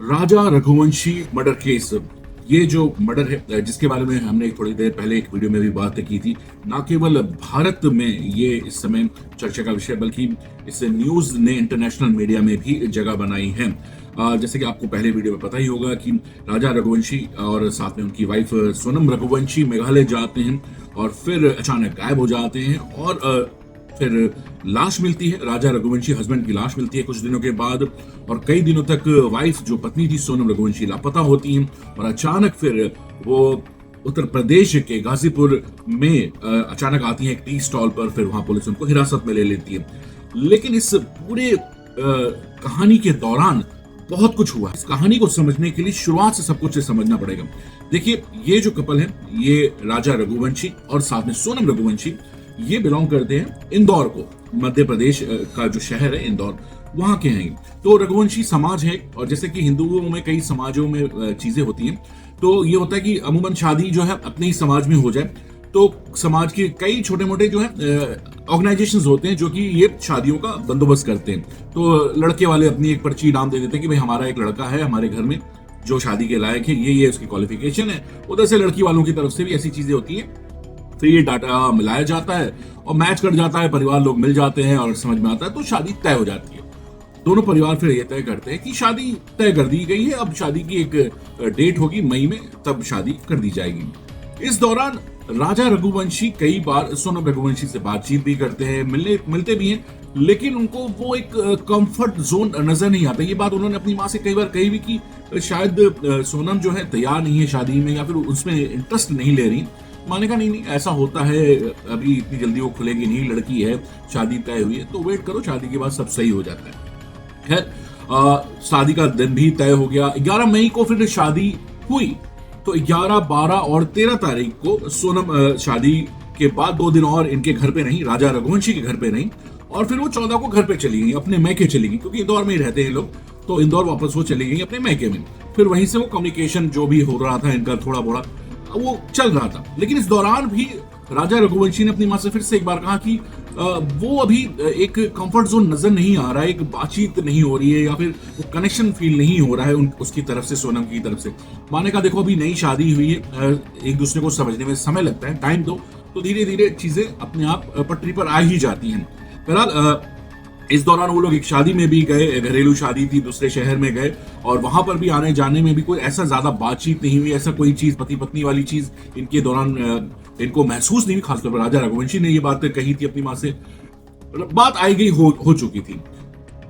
राजा Raghuvanshi murder case, ये जो murder है जिसके बारे में हमने थोड़ी देर पहले एक वीडियो में भी बात की थी, ना केवल भारत में ये इस समय चर्चा का विषय बल्कि इस न्यूज ने इंटरनेशनल मीडिया में भी जगह बनाई है। जैसे कि आपको पहले वीडियो में पता ही होगा कि राजा रघुवंशी और साथ में उनकी वाइफ सोनम रघुवंशी मेघालय जाते हैं और फिर अचानक गायब हो जाते हैं और फिर लाश मिलती है, राजा रघुवंशी हस्बैंड की लाश मिलती है कुछ दिनों के बाद, और कई दिनों तक वाइफ जो पत्नी थी सोनम रघुवंशी लापता होती हैं और अचानक फिर वो उत्तर प्रदेश के गाजीपुर में अचानक आती है एक टी स्टॉल पर, फिर वहां पुलिस उनको हिरासत में ले लेती है। लेकिन इस पूरे कहानी के दौरान बहुत कुछ हुआ। इस कहानी को समझने के लिए शुरुआत से सब कुछ समझना पड़ेगा। देखिए, ये जो कपल है, ये राजा रघुवंशी और साथ में सोनम रघुवंशी, ये बिलोंग करते हैं इंदौर को, मध्य प्रदेश का जो शहर है इंदौर, वहां के हैं। तो रघुवंशी समाज है, और जैसे कि हिंदुओं में कई समाजों में चीजें होती हैं, तो ये होता है कि अमूमन शादी जो है अपने ही समाज में हो जाए, तो समाज के कई छोटे मोटे जो है ऑर्गेनाइजेशंस होते हैं जो कि ये शादियों का बंदोबस्त करते हैं। तो लड़के वाले अपनी एक पर्ची नाम दे देते हैं कि भाई हमारा एक लड़का है हमारे घर में जो शादी के लायक है, ये उसकी क्वालिफिकेशन है। उधर से लड़की वालों की तरफ से भी ऐसी चीजें होती हैं, फिर ये डाटा मिलाया जाता है और मैच कर जाता है, परिवार लोग मिल जाते हैं और समझ में आता है, तो शादी तय हो जाती है। दोनों परिवार फिर ये तय करते हैं कि शादी तय कर दी गई है, अब शादी की एक डेट होगी मई में, तब शादी कर दी जाएगी। इस दौरान राजा रघुवंशी कई बार सोनम रघुवंशी से बातचीत भी करते हैं, मिलते भी हैं, लेकिन उनको वो एक कंफर्ट जोन नजर नहीं आता। ये बात उन्होंने अपनी माँ से कई बार कही भी कि शायद सोनम जो है तैयार नहीं है शादी में, या फिर उसमें इंटरेस्ट नहीं ले रही। माने का नहीं, ऐसा होता है, अभी इतनी जल्दी वो खुलेगी नहीं, लड़की है, शादी तय हुई है, तो वेट करो, शादी के बाद सब सही हो जाता है। खैर, शादी का दिन भी तय हो गया। 11 मई को फिर शादी हुई, तो 11, 12 और 13 तारीख को सोनम शादी के बाद 2 दिन और इनके घर पे नहीं, राजा रघुवंशी के घर पे नहीं, और फिर वो 14 को घर पे चली गई, अपने मैके चली गई, क्योंकि इंदौर में ही रहते हैं लोग, तो इंदौर वापस वो चली गई अपने मैके में। फिर वहीं से वो कम्युनिकेशन जो भी हो रहा था इनका थोड़ा बड़ा वो चल रहा था। लेकिन इस दौरान भी राजा रघुवंशी ने अपनी मां से फिर से एक बार कहा कि वो अभी एक कंफर्ट जोन नजर नहीं आ रहा है, एक बातचीत नहीं हो रही है, या फिर वो कनेक्शन फील नहीं हो रहा है उसकी तरफ से, सोनम की तरफ से। माने का देखो, अभी नई शादी हुई है, एक दूसरे को समझने में समय लगता है, टाइम दो, तो धीरे धीरे चीजें अपने आप पटरी पर आ ही जाती हैं। फिलहाल इस दौरान वो लोग एक शादी में भी गए, घरेलू शादी थी, दूसरे शहर में गए, और वहां पर भी आने जाने में भी कोई ऐसा ज्यादा बातचीत नहीं हुई, ऐसा कोई चीज पति पत्नी वाली चीज इनके दौरान इनको महसूस नहीं हुई। खासतौर पर राजा रघुवंशी ने ये बात कही थी अपनी मां से, बात आई गई हो चुकी थी।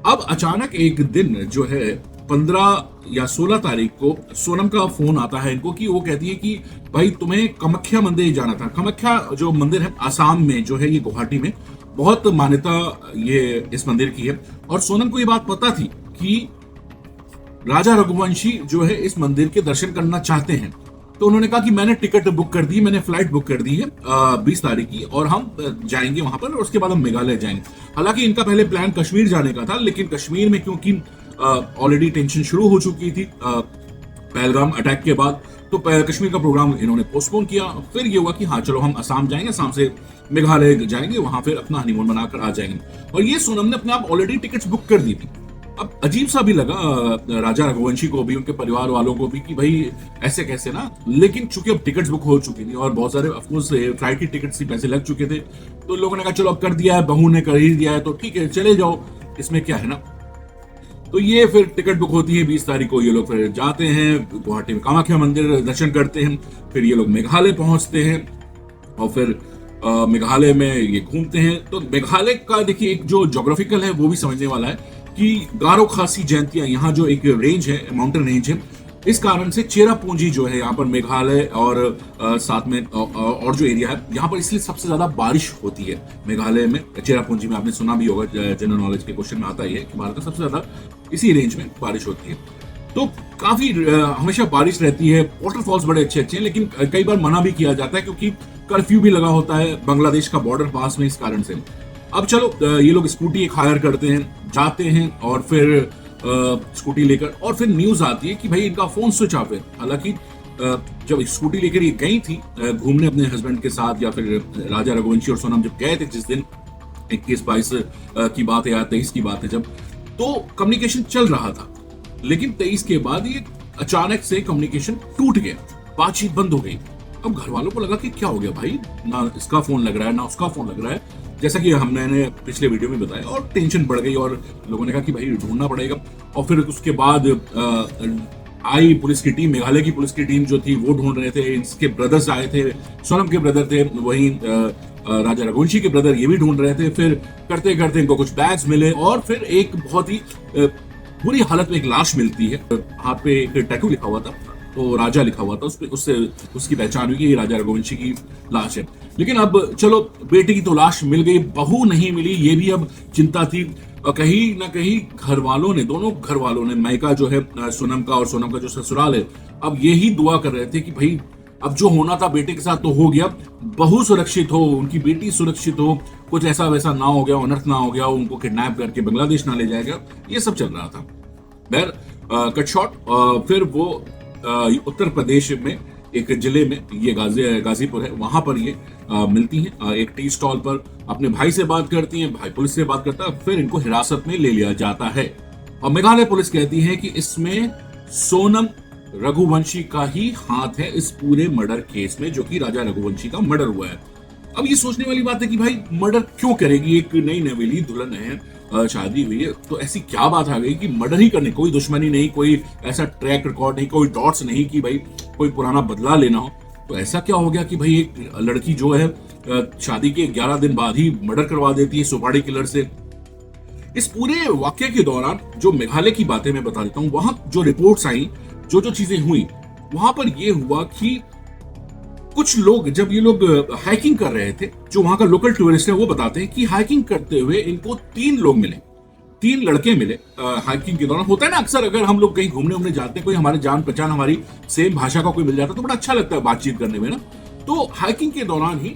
अब अचानक एक दिन जो है 15 या 16 तारीख को सोनम का फोन आता है इनको, कि वो कहती है कि भाई तुम्हें कामाख्या मंदिर जाना था। कामाख्या जो मंदिर है आसाम में जो है, ये गुवाहाटी में, बहुत मान्यता ये इस मंदिर की है, और सोनम को ये बात पता थी कि राजा रघुवंशी जो है इस मंदिर के दर्शन करना चाहते हैं। तो उन्होंने कहा कि मैंने टिकट बुक कर दी, मैंने फ्लाइट बुक कर दी है 20 तारीख की, और हम जाएंगे वहां पर, और उसके बाद हम मेघालय जाएंगे। हालांकि इनका पहले प्लान कश्मीर जाने का था, लेकिन कश्मीर में क्योंकि ऑलरेडी टेंशन शुरू हो चुकी थी पहलगाम अटैक के बाद, तो कश्मीर का प्रोग्राम इन्होंने पोस्टपोन किया। फिर ये हुआ कि हाँ चलो हम असम जाएंगे, असम से मेघालय जाएंगे, वहां फिर अपना हनीमून मनाकर आ जाएंगे। और ये सोनम ने अपने आप ऑलरेडी टिकट्स बुक कर दी थी। अब अजीब सा भी लगा राजा रघुवंशी को भी, उनके परिवार वालों को भी, कि भाई ऐसे कैसे ना, लेकिन चूंकि अब टिकट्स बुक हो चुकी थी और बहुत सारे ऑफकोर्स फ्लाइट की टिकट्स की पैसे लग चुके थे, तो लोगों ने कहा चलो अब कर दिया है, बहू ने कर ही दिया है तो ठीक है चले जाओ, इसमें क्या है ना। तो ये फिर टिकट बुक होती है 20 तारीख को, ये लोग फिर जाते हैं गुवाहाटी में कामाख्या मंदिर, दर्शन करते हैं, फिर ये लोग मेघालय पहुंचते हैं, और फिर मेघालय में ये घूमते हैं। तो मेघालय का देखिए एक जो ज्योग्राफिकल है वो भी समझने वाला है, कि गारो खासी जयंतियां, यहाँ जो एक रेंज है, माउंटेन रेंज है, इस कारण से चेरापूंजी जो है यहाँ पर मेघालय और साथ में और जो एरिया है यहाँ पर, इसलिए सबसे ज्यादा बारिश होती है मेघालय में, चेरापूंजी में। आपने सुना भी होगा, जनरल नॉलेज के क्वेश्चन में आता ही है कि भारत में सबसे ज्यादा इसी रेंज में बारिश होती है। तो काफी हमेशा बारिश रहती है, वाटरफॉल्स बड़े अच्छे अच्छे हैं, लेकिन कई बार मना भी किया जाता है क्योंकि कर्फ्यू भी लगा होता है, बांग्लादेश का बॉर्डर पास में, इस कारण से। अब चलो ये लोग स्कूटी एक हायर करते हैं, जाते हैं, और फिर स्कूटी लेकर, और फिर न्यूज आती है कि भाई इनका फोन स्विच ऑफ है। हालांकि जब स्कूटी लेकर ये गई थी घूमने अपने हस्बैंड के साथ, या फिर राजा रघुवंशी और सोनम जब गए थे जिस दिन, 21-22 की बात है या 23 की बात है जब, तो कम्युनिकेशन चल रहा था। लेकिन 23 के बाद ये अचानक से कम्युनिकेशन टूट गया, बातचीत बंद हो गई। अब घर वालों को लगा कि क्या हो गया भाई, ना इसका फोन लग रहा है ना उसका फोन लग रहा है, जैसा कि हमने पिछले वीडियो में बताया, और टेंशन बढ़ गई और लोगों ने कहा कि भाई ढूंढना पड़ेगा। और फिर उसके बाद आई पुलिस की टीम, मेघालय की पुलिस की टीम जो थी वो ढूंढ रहे थे, इसके ब्रदर्स आए थे, सोनम के ब्रदर थे, वहीं राजा रघुवंशी के ब्रदर ये भी ढूंढ रहे थे। फिर करते करते इनको कुछ बैग्स मिले और फिर एक बहुत ही बुरी हालत में एक लाश मिलती है, हाथ पे एक टैटू लिखा हुआ था, तो राजा लिखा हुआ था, उससे उसकी पहचान हुई कि ये राजा रघुवंशी की लाश है। लेकिन अब चलो बेटे की तो लाश मिल गई, बहू नहीं मिली, ये भी अब चिंता थी। कहीं ना कहीं घर वालों ने, दोनों घर वालों ने, मायका जो है सोनम का और सोनम का जो ससुराल है, अब यही दुआ कर रहे थे कि भाई अब जो होना था बेटे के साथ तो हो गया, बहू सुरक्षित हो, उनकी बेटी सुरक्षित हो, कुछ ऐसा वैसा ना हो गया, अनर्थ ना हो गया, उनको किडनैप करके बांग्लादेश ना ले जाएगा, ये सब चल रहा था। खैर कट शॉट, फिर वो उत्तर प्रदेश में एक जिले में, ये गाजीपुर है, वहां पर ये मिलती हैं एक टी स्टॉल पर, अपने भाई से बात करती हैं, भाई पुलिस से बात करता है, फिर इनको हिरासत में ले लिया जाता है। और मेघालय पुलिस कहती है कि इसमें सोनम रघुवंशी का ही हाथ है इस पूरे मर्डर केस में, जो कि राजा रघुवंशी का मर्डर हुआ है। अब ये सोचने वाली बात है कि भाई मर्डर क्यों करेगी, एक नई नवेली दुल्हन है, शादी हुई है, तो ऐसी क्या बात आ गई कि मर्डर ही करने, कोई दुश्मनी नहीं, कोई ऐसा ट्रैक रिकॉर्ड नहीं, कोई डॉट्स नहीं कि भाई कोई पुराना बदला लेना हो। तो ऐसा क्या हो गया कि भाई एक लड़की जो है शादी के 11 दिन बाद ही मर्डर करवा देती है सुपारी किलर से। इस पूरे वाक्य के दौरान जो मेघालय की बातें मैं बता देता हूं, वहां जो रिपोर्ट्स आई, जो जो चीजें हुई, वहां पर यह हुआ कि कुछ लोग, जब ये लोग हाइकिंग कर रहे थे, जो वहां का लोकल टूरिस्ट है वो बताते हैं कि हाइकिंग करते हुए इनको 3 लोग मिले, 3 लड़के मिले हाइकिंग के दौरान। होता है ना अक्सर, अगर हम लोग कहीं घूमने जाते हैं, कोई हमारे जान पहचान, हमारी सेम भाषा का कोई मिल जाता है तो बड़ा अच्छा लगता है बातचीत करने में ना। तो हाइकिंग के दौरान ही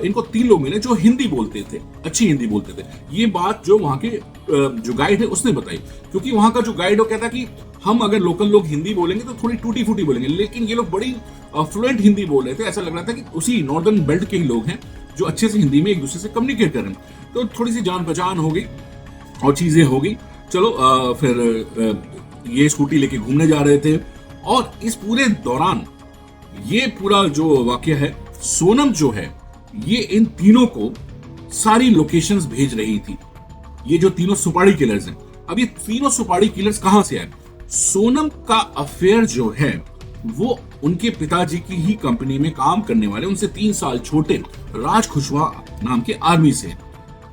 इनको 3 लोग मिले जो हिंदी बोलते थे, अच्छी हिंदी बोलते थे। ये बात जो वहां के जो गाइड है उसने बताई, क्योंकि वहां का जो गाइड वो कहता कि हम अगर लोकल लोग हिंदी बोलेंगे तो थोड़ी टूटी फूटी बोलेंगे, लेकिन ये लोग बड़ी फ्लुएंट हिंदी बोल रहे थे। ऐसा लग रहा था कि उसी नॉर्दर्न बेल्ट के ही लोग हैं जो अच्छे से हिंदी में एक दूसरे से कम्युनिकेट कर रहे हैं। तो थोड़ी सी जान पहचान हो गई और चीजें हो गई। चलो फिर ये स्कूटी लेके घूमने जा रहे थे, और इस पूरे दौरान ये पूरा जो वाक्य है, सोनम जो है ये इन तीनों को सारी लोकेशंस भेज रही थी। ये जो तीनों सुपारी किलर्स हैं, अब ये तीनों सुपारी किलर्स कहां से आए? सोनम का अफेयर जो है वो उनके पिताजी की ही कंपनी में काम करने वाले, उनसे 3 साल छोटे राज कुशवाहा नाम के आर्मी से,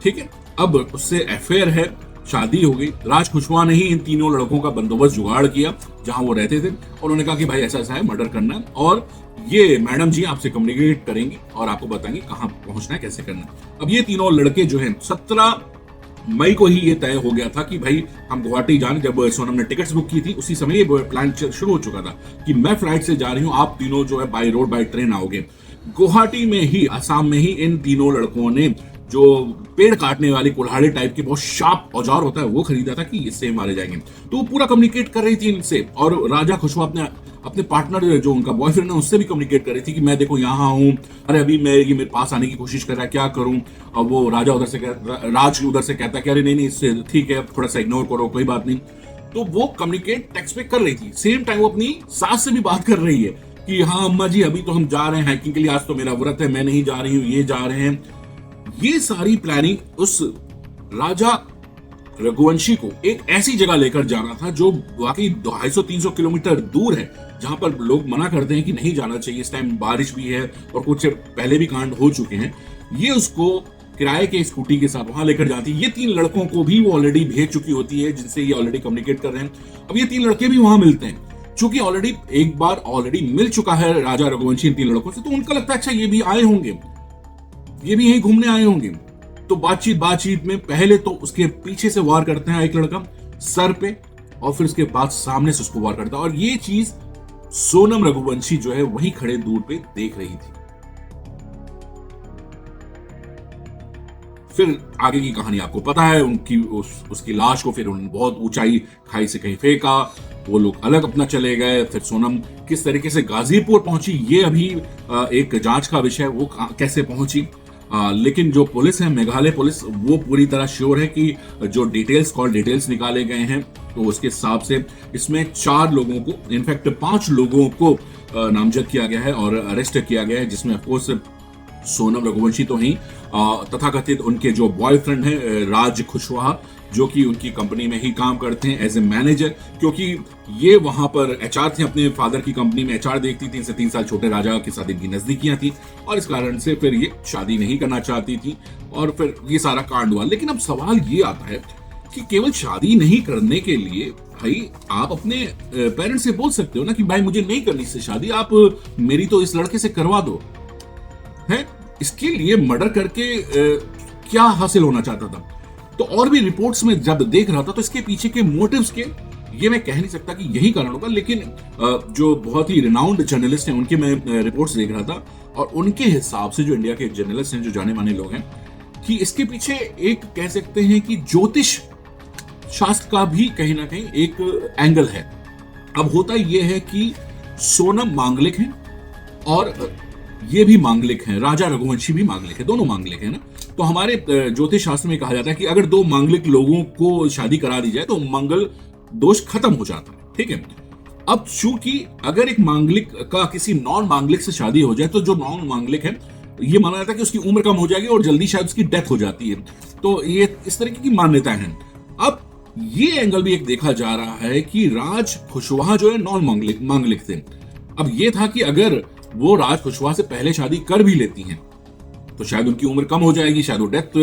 ठीक है। अब उससे अफेयर है, शादी हो गई। राज कुशवाहा ने ही इन तीनों लड़कों का बंदोबस्त जुगाड़ किया जहां वो रहते थे, और उन्होंने कहा कि भाई ऐसा ऐसा है, मर्डर करना है, और ये मैडम जी आपसे कम्युनिकेट करेंगी और आपको बताएंगे कहां पहुंचना है, कैसे करना है। अब ये तीनों लड़के जो हैं, 17 मई को ही ये तय हो गया था कि भाई हम गुवाहाटी जाने, जब सोनम ने टिकट्स बुक की थी उसी समय ये प्लान शुरू हो चुका था कि मैं फ्लाइट से जा रही हूं, आप तीनों जो है बाय रोड बाय ट्रेन आओगे। गुवाहाटी में ही, असम में ही इन तीनों लड़कों ने जो पेड़ काटने वाली कुल्हाड़ी टाइप के बहुत शार्प औजार होता है वो खरीदा था कि इससे मारे जाएंगे। तो वो पूरा कम्युनिकेट कर रही थी इनसे, और राजा कुशवाहा अपने पार्टनर जो उनका बॉयफ्रेंड है उससे भी कम्युनिकेट कर रही थी कि मैं देखो यहाँ हूँ, अरे अभी मैं ये मेरे पास आने की कोशिश कर रहा है, क्या करूं। और वो राज उधर से कहता है कि अरे नहीं इससे ठीक है, थोड़ा सा इग्नोर करो, कोई बात नहीं। तो वो कम्युनिकेट टेक्स्ट पे कर रही थी। सेम टाइम वो अपनी सास से भी बात कर रही है कि हाँ अम्मा जी अभी तो हम जा रहे हैं हाइकिंग के लिए, आज तो मेरा व्रत है, मैं नहीं जा रही हूँ, ये जा रहे हैं। ये सारी प्लानिंग उस राजा रघुवंशी को एक ऐसी जगह लेकर जाना था जो वाकई 250-300 किलोमीटर दूर है, जहां पर लोग मना करते हैं कि नहीं जाना चाहिए, इस टाइम बारिश भी है और कुछ पहले भी कांड हो चुके हैं। ये उसको किराए के स्कूटी के साथ वहां लेकर जाती है। ये 3 लड़कों को भी वो ऑलरेडी भेज चुकी होती है, जिनसे ये ऑलरेडी कम्युनिकेट कर रहे हैं। अब ये 3 लड़के भी वहां मिलते हैं, चूंकि ऑलरेडी एक बार ऑलरेडी मिल चुका है राजा रघुवंशी इन 3 लड़कों से, तो उनका लगता है अच्छा ये भी आए होंगे, ये भी यहीं घूमने आए होंगे। तो बातचीत में पहले तो उसके पीछे से वार करते हैं एक लड़का सर पे, और फिर उसके बाद सामने से उसको वार करता है। और ये चीज सोनम रघुवंशी जो है वहीं खड़े दूर पे देख रही थी। फिर आगे की कहानी आपको पता है, उसकी लाश को फिर उन्होंने बहुत ऊंचाई खाई से कहीं फेंका, वो लोग अलग अपना चले गए। फिर सोनम किस तरीके से गाजीपुर पहुंची ये अभी एक जांच का विषय, वो कैसे पहुंची। लेकिन जो पुलिस है, मेघालय पुलिस, वो पूरी तरह श्योर है कि जो डिटेल्स निकाले गए हैं तो उसके हिसाब से इसमें 4 लोगों को, इनफैक्ट 5 लोगों को नामजद किया गया है और अरेस्ट किया गया है, जिसमें ऑफकोर्स सोनम रघुवंशी तो ही तथाकथित उनके जो बॉयफ्रेंड है राज कुशवाहा, जो कि उनकी कंपनी में ही काम करते हैं एज ए मैनेजर, क्योंकि ये वहां पर एचआर थे, अपने फादर की कंपनी में एचआर देखती थी। इनसे 3 साल छोटे राजा के साथ इनकी नजदीकियां थी और इस कारण से फिर ये शादी नहीं करना चाहती थी और फिर ये सारा कांड हुआ। लेकिन अब सवाल ये आता है कि केवल शादी नहीं करने के लिए भाई आप अपने पेरेंट्स से बोल सकते हो ना कि भाई मुझे नहीं करनी इससे शादी, आप मेरी तो इस लड़के से करवा दो है। इसके लिए मर्डर करके क्या हासिल होना चाहता था? तो और भी रिपोर्ट्स में जब देख रहा था तो इसके पीछे के मोटिव्स के, ये मैं कह नहीं सकता कि यही कारण होगा, लेकिन जो बहुत ही रिनाउंड जर्नलिस्ट हैं उनके मैं रिपोर्ट्स देख रहा था और उनके हिसाब से, जो इंडिया के जर्नलिस्ट हैं, जो जाने माने लोग हैं, कि इसके पीछे एक कह सकते हैं कि ज्योतिष शास्त्र का भी कहीं ना कहीं एक एंगल है। अब होता यह है कि सोनम मांगलिक हैं और ये भी मांगलिक हैं, राजा रघुवंशी भी मांगलिक है, दोनों मांगलिक है ना। तो हमारे ज्योतिष शास्त्र में कहा जाता है कि अगर 2 मांगलिक लोगों को शादी करा दी जाए तो मंगल दोष खत्म हो जाता है, ठीक है। अब चूंकि अगर एक मांगलिक का किसी नॉन मांगलिक से शादी हो जाए तो जो नॉन मांगलिक है, ये माना जाता है कि उसकी उम्र कम हो जाएगी और जल्दी शायद उसकी डेथ हो जाती है। तो ये इस तरीके की मान्यताएं हैं। अब ये एंगल भी एक देखा जा रहा है कि राज कुशवाहा जो है नॉन मांगलिक थे। अब ये था कि अगर वो राज कुशवाहा से पहले शादी कर भी लेती हैं तो शायद उनकी उम्र कम हो जाएगी, शायद वो डेथ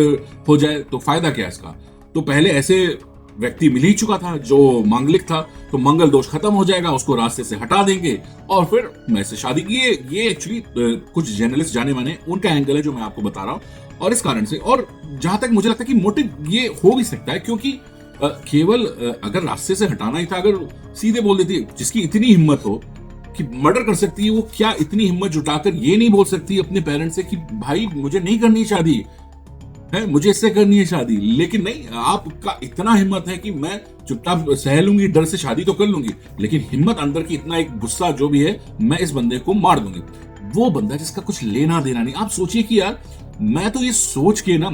हो जाए, तो फायदा क्या इसका। तो पहले ऐसे व्यक्ति मिल ही चुका था जो मांगलिक था, तो मंगल दोष खत्म हो जाएगा, उसको रास्ते से हटा देंगे और फिर मैं से शादी। ये एक्चुअली कुछ जर्नलिस्ट जाने माने उनका एंगल है जो मैं आपको बता रहा हूं। और इस कारण से, और जहां तक मुझे लगता है कि मोटिव ये हो भी सकता है, क्योंकि केवल अगर रास्ते से हटाना ही था, अगर सीधे बोल देती, जिसकी इतनी हिम्मत हो कि मर्डर कर सकती है, वो क्या इतनी हिम्मत जुटाकर ये नहीं बोल सकती अपने पेरेंट्स से कि भाई मुझे नहीं करनी शादी है, मुझे इससे करनी है शादी। लेकिन नहीं, आपका इतना हिम्मत है कि मैं चुपचाप सह लूंगी, डर से शादी तो कर लूंगी, लेकिन हिम्मत अंदर की इतना एक गुस्सा जो भी है, मैं इस बंदे को मार दूंगी। वो बंदा जिसका कुछ लेना देना नहीं। आप सोचिए कि यार, मैं तो ये सोच के ना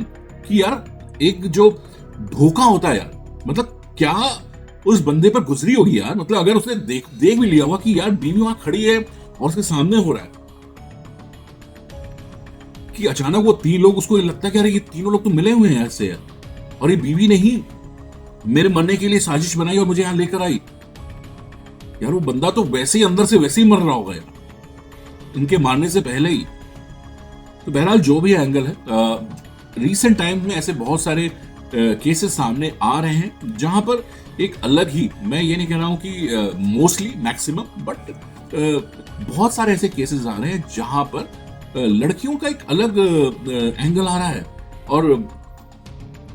कि यार एक जो धोखा होता है यार, मतलब क्या उस बंदे पर गुजरी होगी यार। मतलब अगर उसने देख भी लिया होगा कि यार बीवी वहां खड़ी है और उसके सामने हो रहा है, कि अचानक वो 3 लोग, उसको लगता है कि अरे ये तीनों लोग तो मिले हुए हैं ऐसे यार, और ये बीवी ने ही मेरे मरने के लिए साजिश बनाई और मुझे यहां लेकर आई। यार वो बंदा तो वैसे ही अंदर से वैसे ही मर रहा होगा यार, इनके मारने से पहले ही। तो बहरहाल जो भी एंगल है, रिसेंट टाइम में ऐसे बहुत सारे केसेस सामने आ रहे हैं जहां पर एक अलग ही, मैं ये नहीं कह रहा हूं कि मोस्टली मैक्सिमम, बट बहुत सारे ऐसे केसेस आ रहे हैं जहां पर लड़कियों का एक अलग एंगल आ रहा है। और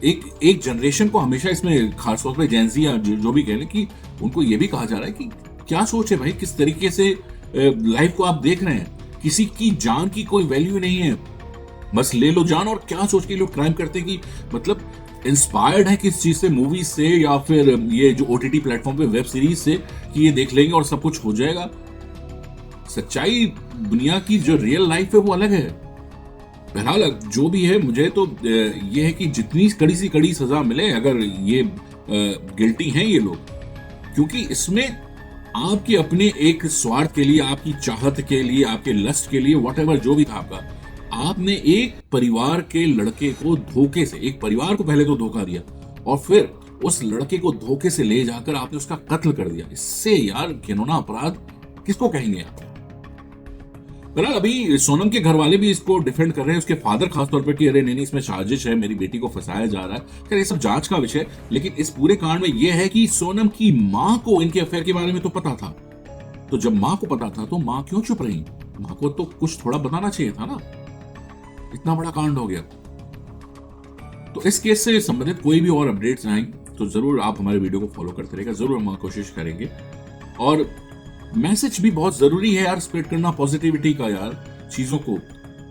एक जनरेशन को हमेशा इसमें, खासतौर पर जेंजी या जो भी कह लें, कि उनको ये भी कहा जा रहा है कि क्या सोच है भाई, किस तरीके से लाइफ को आप देख रहे हैं। किसी की जान की कोई वैल्यू नहीं है, बस ले लो जान। और क्या सोच के लोग क्राइम करते हैं कि मतलब इंस्पायर्ड है किस चीज से, मूवी से या फिर ये जो ओटीटी प्लेटफॉर्म पे वेब सीरीज से, कि ये देख लेंगे और सब कुछ हो जाएगा। सच्चाई दुनिया की जो रियल लाइफ है वो अलग है। बहरहाल जो भी है, मुझे तो ये है कि जितनी कड़ी सी कड़ी सजा मिले अगर ये गिल्टी हैं ये लोग, क्योंकि इसमें आपके अपने एक स्वार्थ के लिए, आपकी चाहत के लिए, आपके लस्ट के लिए, व्हाटएवर जो भी था आपका, आपने एक परिवार के लड़के को धोखे से, एक परिवार को पहले तो धोखा दिया और फिर उस लड़के को धोखे से ले जाकर आपने उसका कत्ल कर दिया। इससे यार घिनौना अपराध किसको कहेंगे आप। बहरहाल अभी सोनम के घर वाले भी इसको डिफेंड कर रहे हैं, उसके फादर खासतौर पर, कि अरे नहीं इसमें साजिश है, मेरी बेटी को फंसाया जा रहा है। खैर ये सब जांच का विषय, लेकिन इस पूरे कांड में यह है कि सोनम की मां को इनके अफेयर के बारे में तो पता था। तो जब मां को पता था तो मां क्यों चुप रही? मां को तो कुछ थोड़ा बताना चाहिए था ना, इतना बड़ा कांड हो गया। तो इस केस से संबंधित कोई भी और अपडेट्स आएंगे तो जरूर आप हमारे वीडियो को फॉलो करते रहेगा, जरूर हम कोशिश करेंगे। और मैसेज भी बहुत जरूरी है यार, स्प्रेड करना पॉजिटिविटी का यार चीजों को।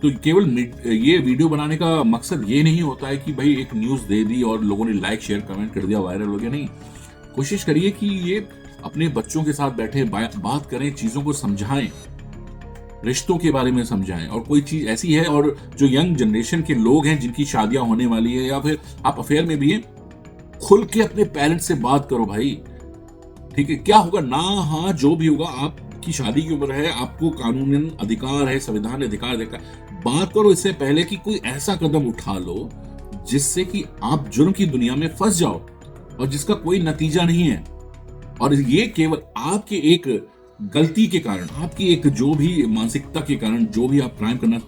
तो केवल ये वीडियो बनाने का मकसद ये नहीं होता है कि भाई एक न्यूज दे दी और लोगों ने लाइक शेयर कमेंट कर दिया, वायरल हो गया। नहीं, कोशिश करिए कि ये अपने बच्चों के साथ बैठे बात करें, चीजों को समझाएं, रिश्तों के बारे में समझाएं। और कोई चीज ऐसी है, और जो यंग जनरेशन के लोग हैं जिनकी शादियां होने वाली है या फिर आप अफेयर में भी हैं, खुल के अपने पेरेंट्स से बात करो भाई। ठीक है, क्या होगा ना, हाँ जो भी होगा, आपकी शादी की उम्र है, आपको कानूनन अधिकार है, संविधान ने अधिकार देता है। बात करो इससे पहले कि कोई ऐसा कदम उठा लो जिससे कि आप जुर्म की दुनिया में फंस जाओ और जिसका कोई नतीजा नहीं है, और ये केवल आपके एक गलती के कारण, आपकी एक जो भी मानसिकता के कारण जो भी आप क्राइम करना,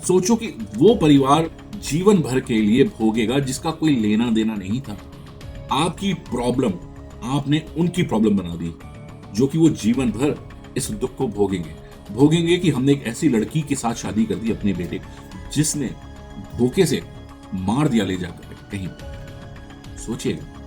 सोचो कि वो परिवार जीवन भर के लिए भोगेगा जिसका कोई लेना देना नहीं था। आपकी प्रॉब्लम आपने उनकी प्रॉब्लम बना दी, जो कि वो जीवन भर इस दुख को भोगेंगे कि हमने एक ऐसी लड़की के साथ शादी कर दी अपने बेटे, जिसने धोखे से मार दिया ले जाकर कहीं। सोचिएगा।